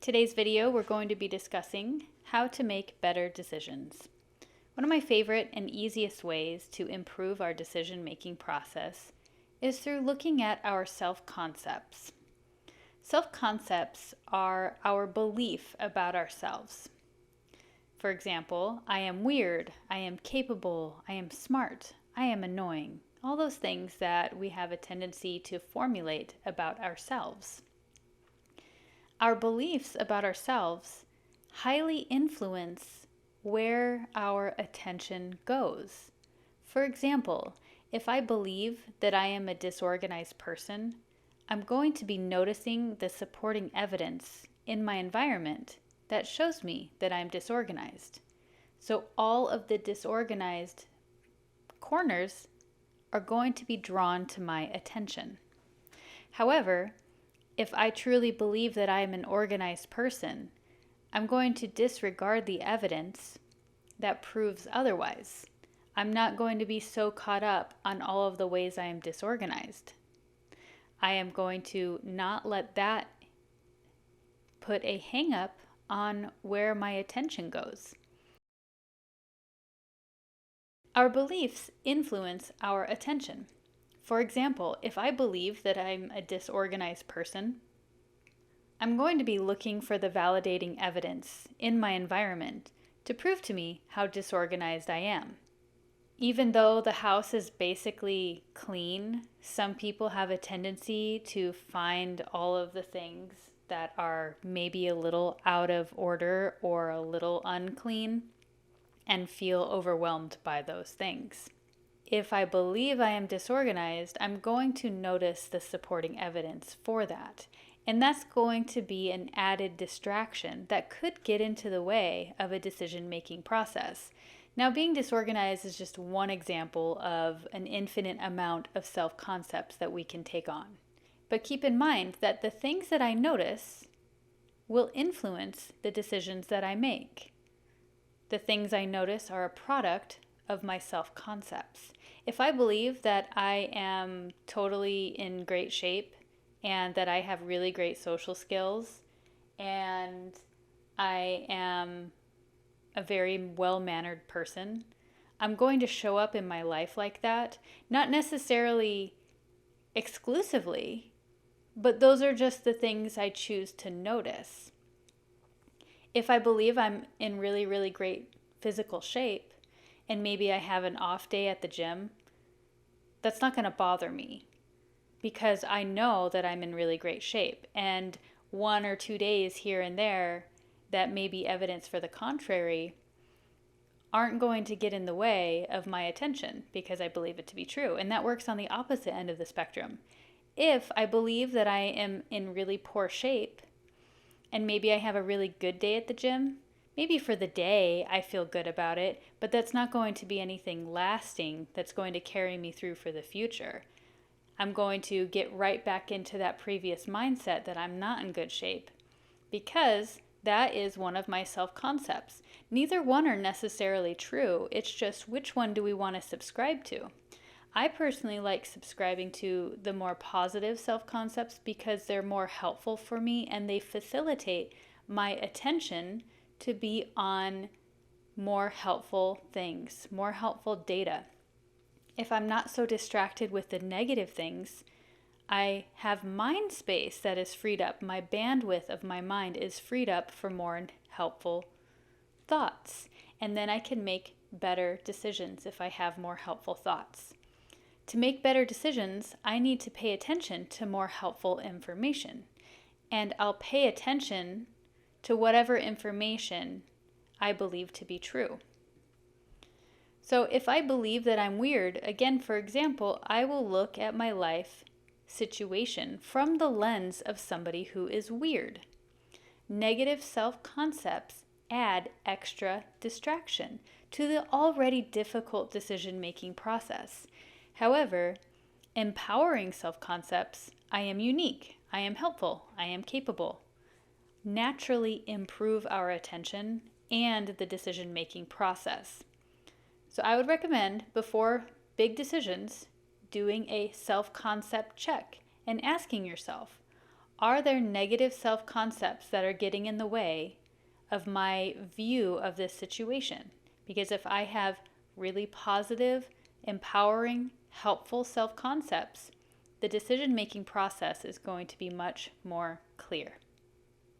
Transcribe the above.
Today's video, we're going to be discussing how to make better decisions. One of my favorite and easiest ways to improve our decision-making process is through looking at our self-concepts. Self-concepts are our belief about ourselves. For example, I am weird, I am capable, I am smart, I am annoying. All those things that we have a tendency to formulate about ourselves. Our beliefs about ourselves highly influence where our attention goes. For example, if I believe that I am a disorganized person, I'm going to be noticing the supporting evidence in my environment that shows me that I'm disorganized. So all of the disorganized corners are going to be drawn to my attention. However, if I truly believe that I am an organized person, I'm going to disregard the evidence that proves otherwise. I'm not going to be so caught up on all of the ways I am disorganized. I am going to not let that put a hang up on where my attention goes. Our beliefs influence our attention. For example, if I believe that I'm a disorganized person, I'm going to be looking for the validating evidence in my environment to prove to me how disorganized I am. Even though the house is basically clean, some people have a tendency to find all of the things that are maybe a little out of order or a little unclean and feel overwhelmed by those things. If I believe I am disorganized, I'm going to notice the supporting evidence for that. And that's going to be an added distraction that could get into the way of a decision-making process. Now, being disorganized is just one example of an infinite amount of self-concepts that we can take on. But keep in mind that the things that I notice will influence the decisions that I make. The things I notice are a product of my self-concepts. If I believe that I am totally in great shape and that I have really great social skills and I am a very well-mannered person, I'm going to show up in my life like that, not necessarily exclusively, but those are just the things I choose to notice. If I believe I'm in really, really great physical shape, and maybe I have an off day at the gym, that's not going to bother me because I know that I'm in really great shape. And 1 or 2 days here and there that may be evidence for the contrary aren't going to get in the way of my attention because I believe it to be true. And that works on the opposite end of the spectrum. If I believe that I am in really poor shape and maybe I have a really good day at the gym, maybe for the day I feel good about it, but that's not going to be anything lasting that's going to carry me through for the future. I'm going to get right back into that previous mindset that I'm not in good shape because that is one of my self-concepts. Neither one are necessarily true. It's just which one do we want to subscribe to? I personally like subscribing to the more positive self-concepts because they're more helpful for me and they facilitate my attention to be on more helpful things, more helpful data. If I'm not so distracted with the negative things, I have mind space that is freed up. My bandwidth of my mind is freed up for more helpful thoughts. And then I can make better decisions if I have more helpful thoughts. To make better decisions, I need to pay attention to more helpful information. And I'll pay attention to whatever information I believe to be true. So if I believe that I'm weird, again, for example, I will look at my life situation from the lens of somebody who is weird. Negative self-concepts add extra distraction to the already difficult decision-making process. However, empowering self-concepts, I am unique, I am helpful, I am capable, naturally improve our attention and the decision-making process. So I would recommend, before big decisions, doing a self-concept check and asking yourself, Are there negative self concepts that are getting in the way of my view of this situation? Because if I have really positive, empowering, helpful self concepts, the decision making process is going to be much more clear.